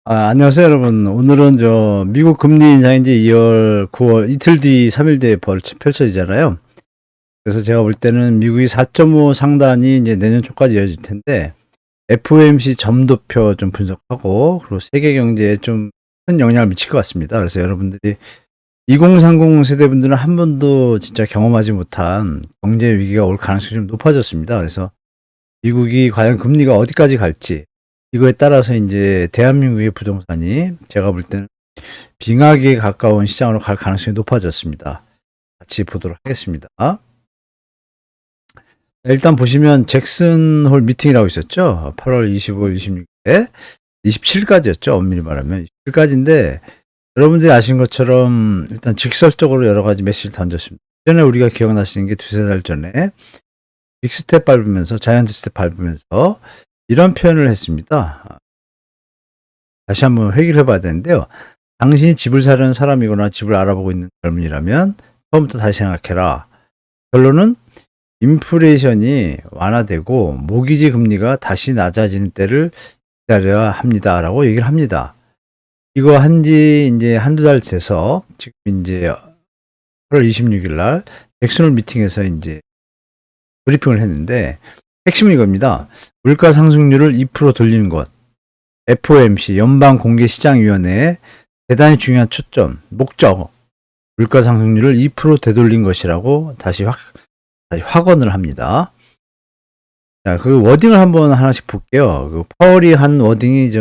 안녕하세요, 여러분. 오늘은 미국 금리 인상이 이제 2월, 9월, 이틀 뒤, 3일 뒤에 펼쳐지잖아요. 그래서 제가 볼 때는 미국이 4.5 상단이 이제 내년 초까지 이어질 텐데, FOMC 점도표 좀 분석하고, 그리고 세계 경제에 좀 큰 영향을 미칠 것 같습니다. 그래서 여러분들이 2030 세대분들은 한 번도 진짜 경험하지 못한 경제 위기가 올 가능성이 좀 높아졌습니다. 그래서 미국이 과연 금리가 어디까지 갈지, 이거에 따라서 이제 대한민국의 부동산이 제가 볼 때는 빙하기에 가까운 시장으로 갈 가능성이 높아졌습니다. 같이 보도록 하겠습니다. 일단 보시면 잭슨 홀 미팅이라고 있었죠. 8월 25일, 26일에 27일까지였죠. 엄밀히 말하면 27일까지인데 여러분들이 아신 것처럼 일단 직설적으로 여러 가지 메시지를 던졌습니다. 전에 우리가 기억나시는 게 두세 달 전에 빅스텝 밟으면서 자이언트 스텝 밟으면서 이런 표현을 했습니다. 다시 한번 회귀를 해봐야 되는데요. 당신이 집을 사려는 사람이거나 집을 알아보고 있는 젊은이라면 처음부터 다시 생각해라. 결론은 인플레이션이 완화되고 모기지 금리가 다시 낮아지는 때를 기다려야 합니다라고 얘기를 합니다. 이거 한지 이제 한두 달 돼서 지금 이제 8월 26일 날 잭슨홀 미팅에서 이제 브리핑을 했는데 핵심은 이겁니다. 물가 상승률을 2% 돌리는 것. FOMC 연방공개시장위원회의 대단히 중요한 초점, 목적, 물가 상승률을 2% 되돌린 것이라고 다시 확언을 합니다. 자, 그 워딩을 한번 하나씩 볼게요. 그 파월이 한 워딩이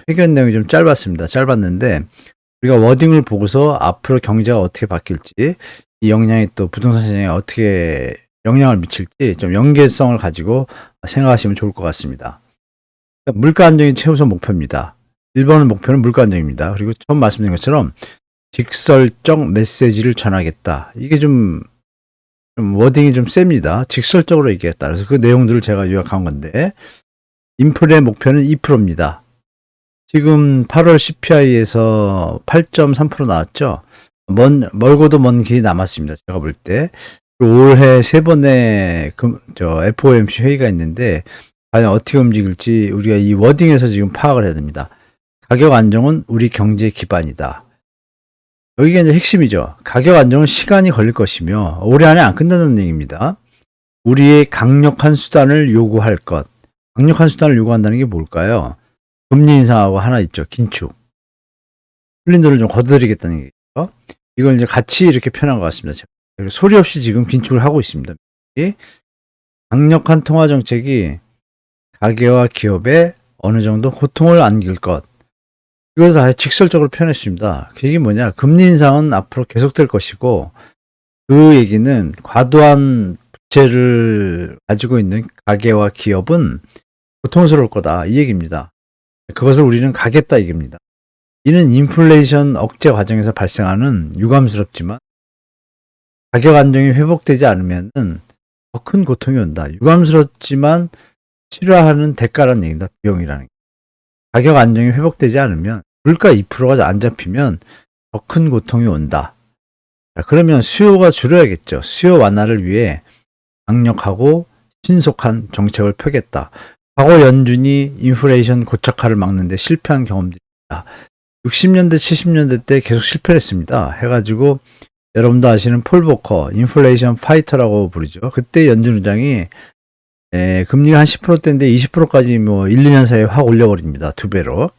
회견 내용이 좀 짧았는데 우리가 워딩을 보고서 앞으로 경제가 어떻게 바뀔지, 이 영향이 또 부동산 시장에 어떻게 영향을 미칠지 좀 연계성을 가지고 생각하시면 좋을 것 같습니다. 물가 안정이 최우선 목표입니다. 1번 목표는 물가 안정입니다. 그리고 처음 말씀드린 것처럼 직설적 메시지를 전하겠다. 이게 좀 워딩이 좀 셉니다. 직설적으로 얘기했다. 그래서 그 내용들을 제가 요약한 건데 인플레 목표는 2%입니다. 지금 8월 CPI에서 8.3% 나왔죠. 멀고도 먼 길이 남았습니다. 제가 볼 때. 올해 세 번의 FOMC 회의가 있는데 과연 어떻게 움직일지 우리가 이 워딩에서 지금 파악을 해야 됩니다. 가격 안정은 우리 경제의 기반이다. 여기가 이제 핵심이죠. 가격 안정은 시간이 걸릴 것이며 올해 안에 안 끝난다는 얘기입니다. 우리의 강력한 수단을 요구할 것. 강력한 수단을 요구한다는 게 뭘까요? 금리 인상하고 하나 있죠. 긴축. 풀린 돈을 좀 걷어들이겠다는 얘기죠. 이걸 이제 같이 이렇게 표현한 것 같습니다. 소리 없이 지금 긴축을 하고 있습니다. 강력한 통화 정책이 가계와 기업에 어느 정도 고통을 안길 것. 이것을 아주 직설적으로 표현했습니다. 그게 뭐냐? 금리 인상은 앞으로 계속될 것이고 그 얘기는 과도한 부채를 가지고 있는 가계와 기업은 고통스러울 거다. 이 얘기입니다. 그것을 우리는 가겠다 얘기입니다. 이는 인플레이션 억제 과정에서 발생하는 유감스럽지만 가격 안정이 회복되지 않으면 더 큰 고통이 온다. 유감스럽지만 치료하는 대가라는 얘기입니다. 비용이라는 게. 가격 안정이 회복되지 않으면 물가 2%가 안 잡히면 더 큰 고통이 온다. 자, 그러면 수요가 줄어야겠죠. 수요 완화를 위해 강력하고 신속한 정책을 펴겠다. 과거 연준이 인플레이션 고착화를 막는데 실패한 경험들이 있다. 60년대, 70년대 때 계속 실패를 했습니다. 해가지고 여러분도 아시는 폴 보커, 인플레이션 파이터라고 부르죠. 그때 연준 의장이 금리가 한 10%대인데 20%까지 1, 2년 사이에 확 올려버립니다. 2배로.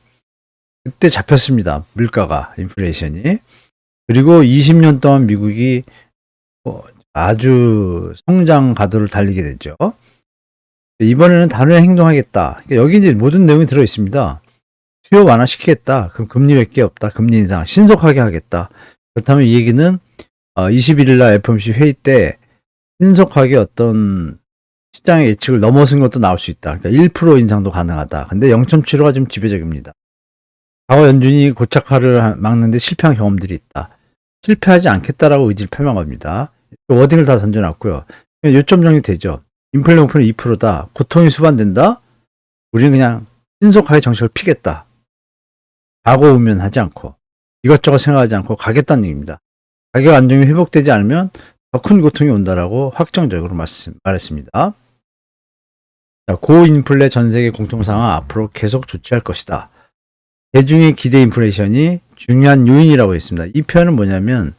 그때 잡혔습니다. 물가가, 인플레이션이. 그리고 20년 동안 미국이 아주 성장 가도를 달리게 되죠. 이번에는 단호히 행동하겠다. 그러니까 여기 이제 모든 내용이 들어 있습니다. 수요 완화시키겠다. 그럼 금리 몇 개 없다. 금리 인상 신속하게 하겠다. 그렇다면 이 얘기는 21일 날 FOMC 회의 때 신속하게 어떤 시장의 예측을 넘어선 것도 나올 수 있다. 그러니까 1% 인상도 가능하다. 근데 0.75가 좀 지배적입니다. 과거 연준이 고착화를 막는데 실패한 경험들이 있다. 실패하지 않겠다라고 의지를 표명한 겁니다. 워딩을 다 던져놨고요. 요점 정리되죠. 인플레 목표는 2%다. 고통이 수반된다. 우리는 그냥 신속하게 정책을 피겠다. 과거 우면하지 않고 이것저것 생각하지 않고 가겠다는 얘기입니다. 가격 안정이 회복되지 않으면 더 큰 고통이 온다라고 확정적으로 말했습니다. 고인플레 전 세계 공통상황 앞으로 계속 조치할 것이다. 대중의 기대 인플레이션이 중요한 요인이라고 했습니다. 이 표현은 뭐냐면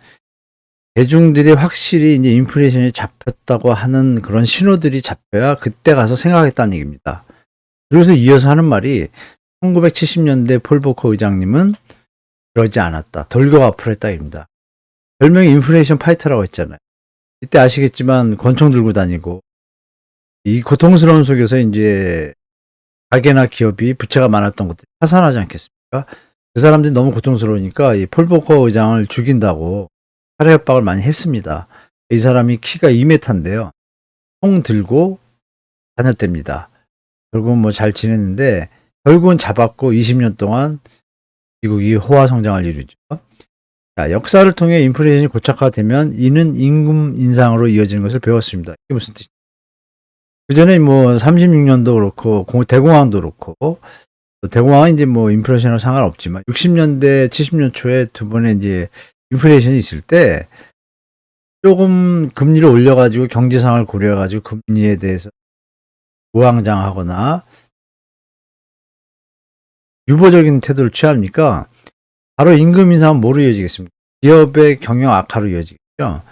대중들이 확실히 이제 인플레이션이 잡혔다고 하는 그런 신호들이 잡혀야 그때 가서 생각하겠다는 얘기입니다. 그래서 이어서 하는 말이 1970년대 폴 보커 의장님은 그러지 않았다. 돌격 앞으로 했다입니다. 별명이 인플레이션 파이터라고 했잖아요. 이때 아시겠지만 권총 들고 다니고 이 고통스러운 속에서 이제 가게나 기업이 부채가 많았던 것들이 파산하지 않겠습니까? 그 사람들이 너무 고통스러우니까 이 폴 보커 의장을 죽인다고 살해 협박을 많이 했습니다. 이 사람이 키가 2m인데요. 총 들고 다녔답니다. 결국은 뭐 잘 지냈는데 결국은 잡았고 20년 동안 미국이 호화 성장을 이루죠. 자, 역사를 통해 인플레이션이 고착화되면 이는 임금 인상으로 이어지는 것을 배웠습니다. 이게 무슨 뜻이죠? 그 전에 뭐 36년도 그렇고 대공황도 그렇고 대공황은 이제 뭐 인플레이션하고 상관없지만 60년대 70년 초에 두 번의 이제 인플레이션이 있을 때 조금 금리를 올려가지고 경제 상황을 고려해가지고 금리에 대해서 우왕좌왕하거나 유보적인 태도를 취합니까? 바로 임금 인상은 뭐로 이어지겠습니까? 기업의 경영 악화로 이어지겠죠.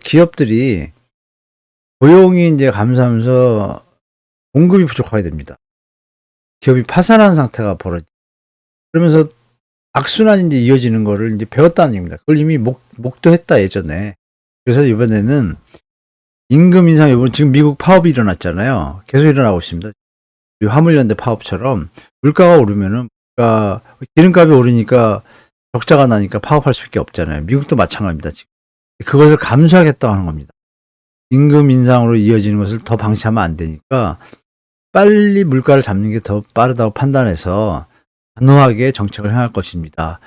기업들이 고용이 이제 감소하면서 공급이 부족하게 됩니다. 기업이 파산하는 상태가 벌어지죠. 그러면서 악순환이 이제 이어지는 거를 이제 배웠다는 얘기입니다. 그걸 이미 목도했다 예전에. 그래서 이번에는 임금 인상 이번 지금 미국 파업이 일어났잖아요. 계속 일어나고 있습니다. 화물연대 파업처럼 물가가 오르면은 기름값이 오르니까 적자가 나니까 파업할 수밖에 없잖아요. 미국도 마찬가지입니다. 지금 그것을 감수하겠다고 하는 겁니다. 임금 인상으로 이어지는 것을 더 방치하면 안 되니까 빨리 물가를 잡는 게 더 빠르다고 판단해서 단호하게 정책을 향할 것입니다.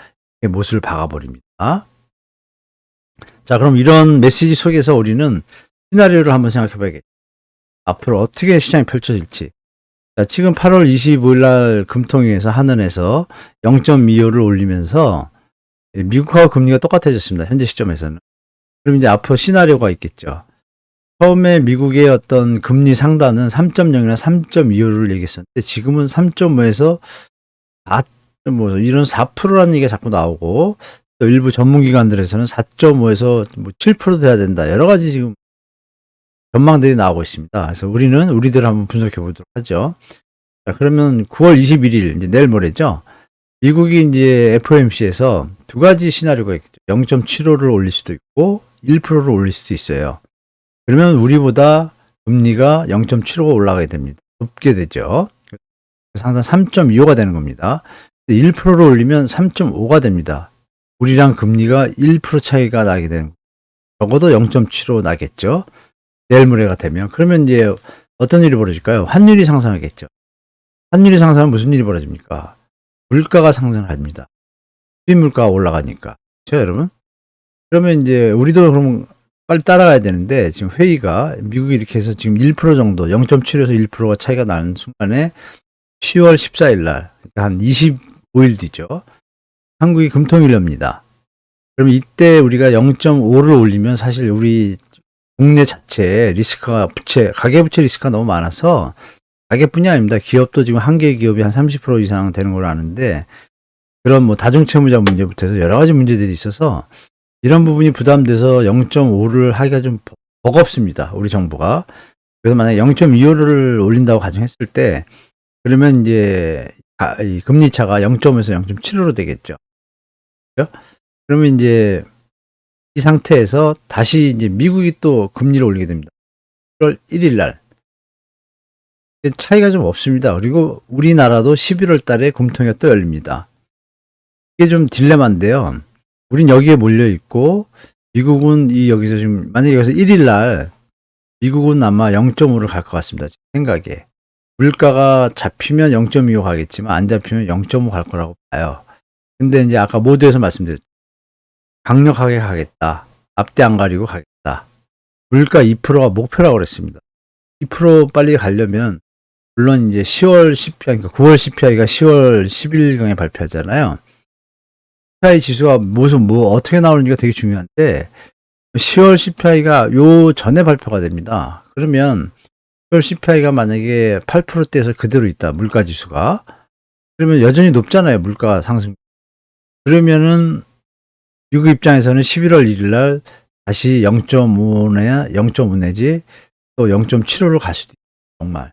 못을 박아버립니다. 자, 그럼 이런 메시지 속에서 우리는 시나리오를 한번 생각해 봐야겠죠. 앞으로 어떻게 시장이 펼쳐질지. 자, 지금 8월 25일 날 금통위에서 한은에서 0.25를 올리면서 미국하고 금리가 똑같아졌습니다. 현재 시점에서는. 그럼 이제 앞으로 시나리오가 있겠죠. 처음에 미국의 어떤 금리 상단은 3.0이나 3.25를 얘기했었는데 지금은 3.5에서 4, 이런 4%라는 얘기가 자꾸 나오고 또 일부 전문기관들에서는 4.5에서 7% 돼야 된다. 여러 가지 지금 전망들이 나오고 있습니다. 그래서 우리는 우리들 한번 분석해 보도록 하죠. 자, 그러면 9월 21일, 이제 내일 모레죠. 미국이 이제 FOMC에서 두 가지 시나리오가 있겠죠. 0.75를 올릴 수도 있고 1%를 올릴 수도 있어요. 그러면 우리보다 금리가 0.75가 올라가게 됩니다. 높게 되죠. 상당 3.25가 되는 겁니다. 1%를 올리면 3.5가 됩니다. 우리랑 금리가 1% 차이가 나게 되는 거예요. 적어도 0.75 나겠죠. 내일 모레가 되면. 그러면 이제 어떤 일이 벌어질까요? 환율이 상승하겠죠. 환율이 상승하면 무슨 일이 벌어집니까? 물가가 상승합니다. 수입 물가가 올라가니까. 그렇죠, 여러분? 그러면 이제 우리도 그러면 빨리 따라가야 되는데 지금 회의가 미국이 이렇게 해서 지금 1% 정도 0.7에서 1%가 차이가 나는 순간에 10월 14일 날 그러니까 한 25일 뒤죠. 한국이 금통위를 엽니다. 그러면 이때 우리가 0.5를 올리면 사실 우리 국내 자체 리스크가 가계부채 리스크가 너무 많아서 가계뿐이 아닙니다. 기업도 지금 한 개 기업이 한 30% 이상 되는 걸로 아는데 그런 뭐 다중채무자 문제부터 해서 여러 가지 문제들이 있어서 이런 부분이 부담돼서 0.5를 하기가 좀 버겁습니다. 우리 정부가. 그래서 만약에 0.25를 올린다고 가정했을 때 그러면 이제 이 금리 차가 0.5에서 0.75로 되겠죠. 그러면 이제 이 상태에서 다시 이제 미국이 또 금리를 올리게 됩니다. 1월 1일 날. 차이가 좀 없습니다. 그리고 우리나라도 11월 달에 금통위가 또 열립니다. 이게 좀 딜레마인데요. 우린 여기에 몰려 있고 미국은 여기서 지금 만약에 여기서 1일 날 미국은 아마 0.5를 갈 것 같습니다. 제 생각에. 물가가 잡히면 0.25 가겠지만 안 잡히면 0.5 갈 거라고 봐요. 근데 이제 아까 모두에서 말씀드렸죠. 강력하게 가겠다. 앞뒤 안 가리고 가겠다. 물가 2%가 목표라고 그랬습니다. 2% 빨리 가려면 물론 이제 10월 CPI, 그러니까 9월 CPI가 10월 10일경에 발표하잖아요. CPI 지수가 어떻게 나오는지가 되게 중요한데 10월 CPI가 요 전에 발표가 됩니다. 그러면 10월 CPI가 만약에 8%대에서 그대로 있다. 물가 지수가. 그러면 여전히 높잖아요, 물가 상승. 그러면은 미국 입장에서는 11월 1일 날 다시 0.5나 0.5 내지 또 0.75로 갈 수도 있어요. 정말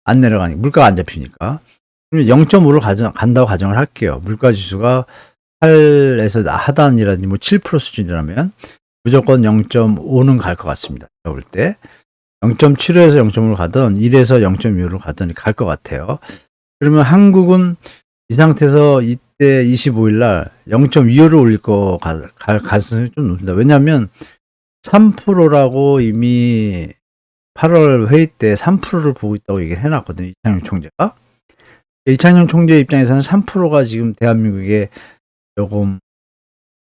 안 내려가니까 물가가 안 잡히니까. 그러면 0.5를 간다고 가정을 할게요. 물가 지수가 8에서 하단이라든지 뭐 7% 수준이라면 무조건 0.5는 갈 것 같습니다. 제가 볼 때 0.75에서 0.5로 가든 1에서 0.25로 가든 갈 것 같아요. 그러면 한국은 이 상태에서 이때 25일 날 0.25를 올릴 거 갈 가능성이 좀 높습니다. 왜냐하면 3%라고 이미 8월 회의 때 3%를 보고 있다고 얘기를 해놨거든요. 이창용 총재가. 이창용 총재 입장에서는 3%가 지금 대한민국에 조금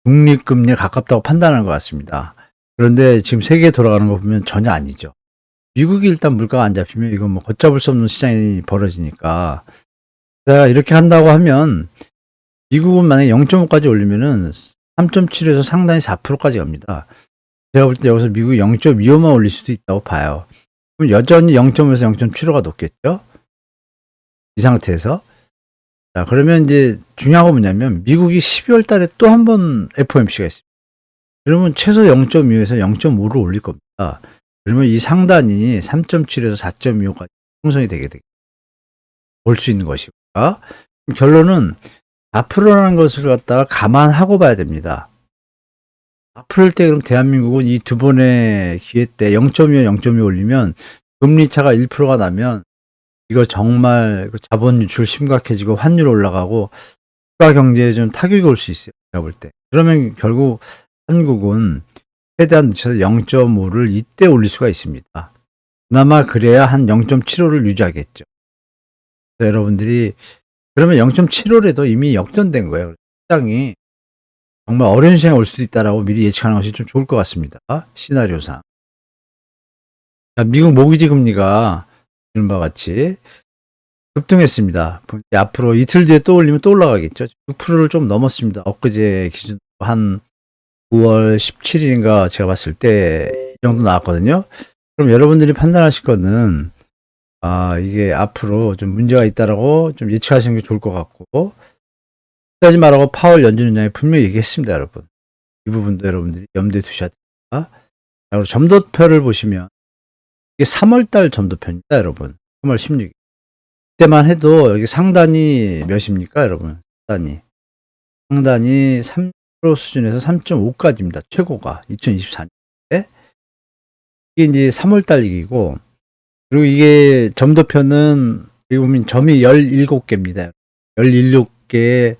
중립금리에 가깝다고 판단하는 것 같습니다. 그런데 지금 세계에 돌아가는 거 보면 전혀 아니죠. 미국이 일단 물가가 안 잡히면 이건 뭐 걷잡을 수 없는 시장이 벌어지니까. 제가 이렇게 한다고 하면 미국은 만약에 0.5까지 올리면은 3.7에서 상당히 4%까지 갑니다. 제가 볼 때 여기서 미국이 0.25만 올릴 수도 있다고 봐요. 그럼 여전히 0.5에서 0.75가 높겠죠? 이 상태에서. 자, 그러면 이제 중요한 건 뭐냐면 미국이 12월 달에 또 한 번 FOMC가 있습니다. 그러면 최소 0.25에서 0.5로 올릴 겁니다. 그러면 이 상단이 3.7에서 4.25까지 형성이 되게 볼 수 있는 것이고, 결론은 4%라는 것을 갖다가 감안하고 봐야 됩니다. 4%일 때 그럼 대한민국은 이 두 번의 기회 때 0.25, 0.2 올리면 금리 차가 1%가 나면 이거 정말 자본 유출 심각해지고 환율 올라가고 국가 경제에 좀 타격이 올 수 있어요. 제가 볼 때. 그러면 결국 한국은 최대한 늦춰서 0.5를 이때 올릴 수가 있습니다. 그나마 그래야 한 0.75를 유지하겠죠. 여러분들이 그러면 0.75라도 이미 역전된 거예요. 시장이 정말 어려운 시장이 올 수도 있다라고 미리 예측하는 것이 좀 좋을 것 같습니다. 시나리오상. 자, 미국 모기지 금리가 이런 바와 같이 급등했습니다. 앞으로 이틀 뒤에 또 올리면 또 올라가겠죠. 6%를 좀 넘었습니다. 엊그제 기준 한 9월 17일인가 제가 봤을 때 이 정도 나왔거든요. 그럼 여러분들이 판단하실 거는 이게 앞으로 좀 문제가 있다라고 좀 예측하시는 게 좋을 것 같고, 하지 말라고 파월 연준위원장이 분명히 얘기했습니다, 여러분. 이 부분도 여러분들이 염두에 두셔야 됩니다. 자, 그리고 점도표를 보시면 이게 3월달 점도표입니다, 여러분. 3월 16일. 그때만 해도 여기 상단이 몇입니까, 여러분? 상단이 3% 수준에서 3.5까지입니다. 최고가 2024년에. 이게 이제 3월달 얘기고, 그리고 이게 점도표는 여기 보면 점이 17개입니다. 17개가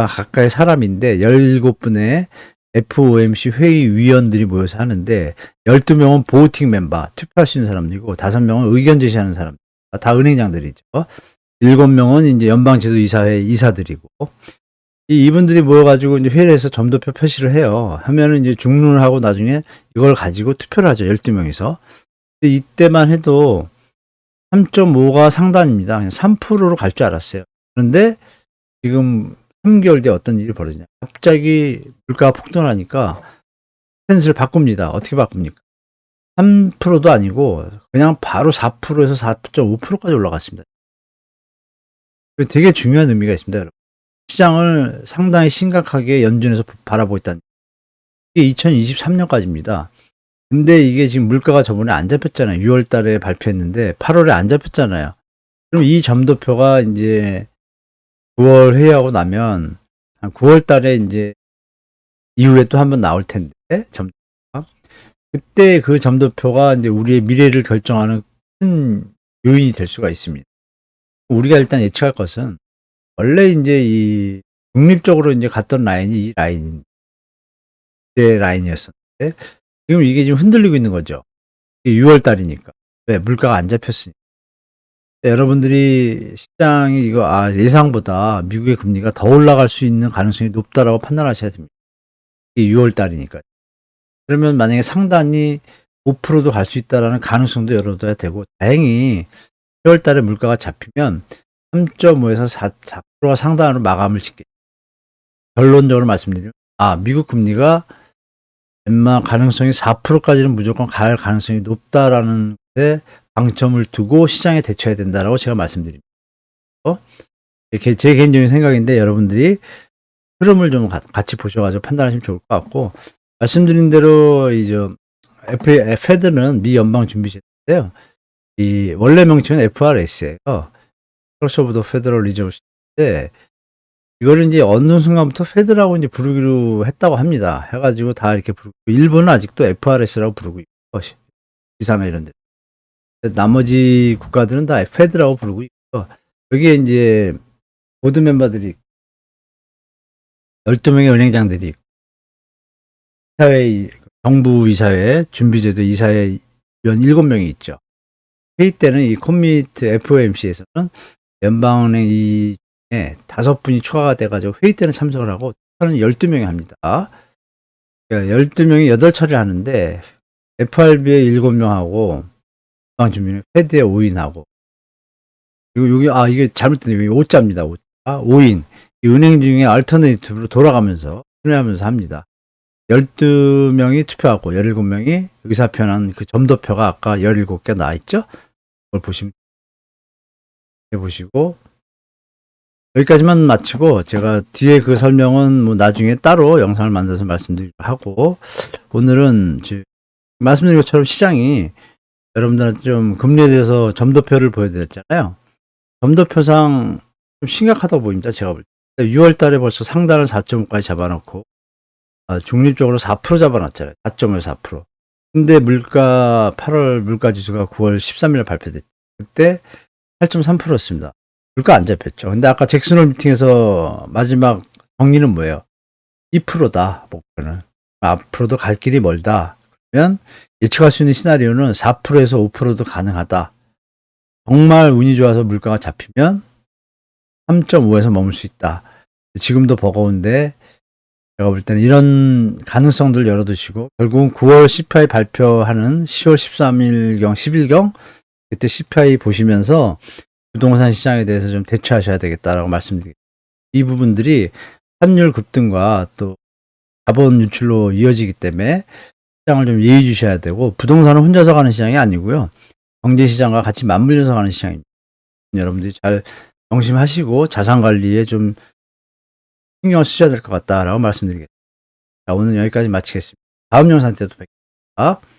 가까이 사람인데 17분의 FOMC 회의위원들이 모여서 하는데 12명은 보호팅 멤버, 투표할 수 있는 사람들이고 5명은 의견 제시하는 사람, 다 은행장들이죠. 7명은 이제 연방제도 이사회 이사들이고, 이분들이 모여가지고 이제 회의를 해서 점도표 표시를 해요. 하면은 이제 중론을 하고 나중에 이걸 가지고 투표를 하죠. 12명이서. 근데 이때만 해도 3.5가 상단입니다. 그냥 3%로 갈 줄 알았어요. 그런데 지금 3개월 뒤에 어떤 일이 벌어지냐. 갑자기 물가가 폭등하니까 스탠스를 바꿉니다. 어떻게 바꿉니까? 3%도 아니고 그냥 바로 4%에서 4.5%까지 올라갔습니다. 되게 중요한 의미가 있습니다, 여러분. 시장을 상당히 심각하게 연준에서 바라보고 있다는, 이게 2023년까지입니다. 근데 이게 지금 물가가 저번에 안 잡혔잖아요. 6월 달에 발표했는데 8월에 안 잡혔잖아요. 그럼 이 점도표가 이제 9월 회의하고 나면 한 9월 달에 이제 이후에 또 한번 나올 텐데, 점도표가. 그때 그 점도표가 이제 우리의 미래를 결정하는 큰 요인이 될 수가 있습니다. 우리가 일단 예측할 것은 원래 이제 이 중립적으로 이제 갔던 라인이 이 라인인데, 라인이었었는데 지금 이게 지금 흔들리고 있는 거죠. 6월 달이니까. 왜? 물가가 안 잡혔으니까. 여러분들이 시장이 이거 예상보다 미국의 금리가 더 올라갈 수 있는 가능성이 높다라고 판단하셔야 됩니다. 이게 6월 달이니까. 그러면 만약에 상단이 5%도 갈 수 있다라는 가능성도 열어둬야 되고, 다행히 10월 달에 물가가 잡히면 3.5에서 4%가 상단으로 마감을 짓게. 결론적으로 말씀드리면 미국 금리가 웬만한 가능성이 4%까지는 무조건 갈 가능성이 높다라는 데 방점을 두고 시장에 대처해야 된다라고 제가 말씀드립니다. 제 개인적인 생각인데 여러분들이 흐름을 좀 같이 보셔가지고 판단하시면 좋을 것 같고, 말씀드린 대로 페드는 미 연방준비제인데요. 이 원래 명칭은 FRS예요. 크로스 오브 더 페더럴 리저브인데 이거를 이제 어느 순간부터 페드라고 이제 부르기로 했다고 합니다. 해가지고 다 이렇게 부르고, 일본은 아직도 FRS라고 부르고 있고, 기사나 이런 데. 나머지 국가들은 다 페드라고 부르고 있고, 여기에 이제 보드 멤버들이 12명의 은행장들이 있고, 이사회, 정부 이사회, 준비제도 이사회 위원 7명이 있죠. 회의 때는 이 콤미트 FOMC에서는 연방은행 이 5분이 추가가 돼가지고 회의 때는 참석을 하고, 투표는 12명이 합니다. 그러니까 12명이 8차례를 하는데, FRB에 7명하고, 연방준비는 페드에 5인하고, 그리고 이게 잘못됐네요. 이게 5자입니다. 5인. 이 은행 중에 알터네이티브로 돌아가면서, 투표하면서 합니다. 12명이 투표하고, 17명이 의사표현 그 점도표가 아까 17개 나와있죠? 그걸 보시고, 여기까지만 마치고, 제가 뒤에 그 설명은 뭐 나중에 따로 영상을 만들어서 말씀드리고 하고, 오늘은 말씀드린 것처럼 시장이 여러분들한테 좀 금리에 대해서 점도표를 보여드렸잖아요. 점도표상 좀 심각하다고 보입니다. 제가 볼 때. 6월 달에 벌써 상단을 4.5까지 잡아놓고, 중립적으로 4% 잡아놨잖아요. 4.5, 4%. 근데 8월 물가 지수가 9월 13일 발표됐죠. 그때 8.3%였습니다. 물가 안 잡혔죠. 근데 아까 잭슨홀 미팅에서 마지막 정리는 뭐예요? 2%다, 목표는. 앞으로도 갈 길이 멀다. 그러면 예측할 수 있는 시나리오는 4%에서 5%도 가능하다. 정말 운이 좋아서 물가가 잡히면 3.5에서 머물 수 있다. 지금도 버거운데 제가 볼 때는 이런 가능성들 열어두시고, 결국은 9월 CPI 발표하는 10월 13일경, 10일경 그때 CPI 보시면서 부동산 시장에 대해서 좀 대처하셔야 되겠다라고 말씀드리겠습니다. 이 부분들이 환율 급등과 또 자본 유출로 이어지기 때문에 시장을 좀 예의 주셔야 되고, 부동산은 혼자서 가는 시장이 아니고요. 경제시장과 같이 맞물려서 가는 시장입니다. 여러분들이 잘 명심하시고 자산 관리에 좀 신경을 쓰셔야 될 것 같다라고 말씀드리겠습니다. 자, 오늘 여기까지 마치겠습니다. 다음 영상 때도 뵙겠습니다.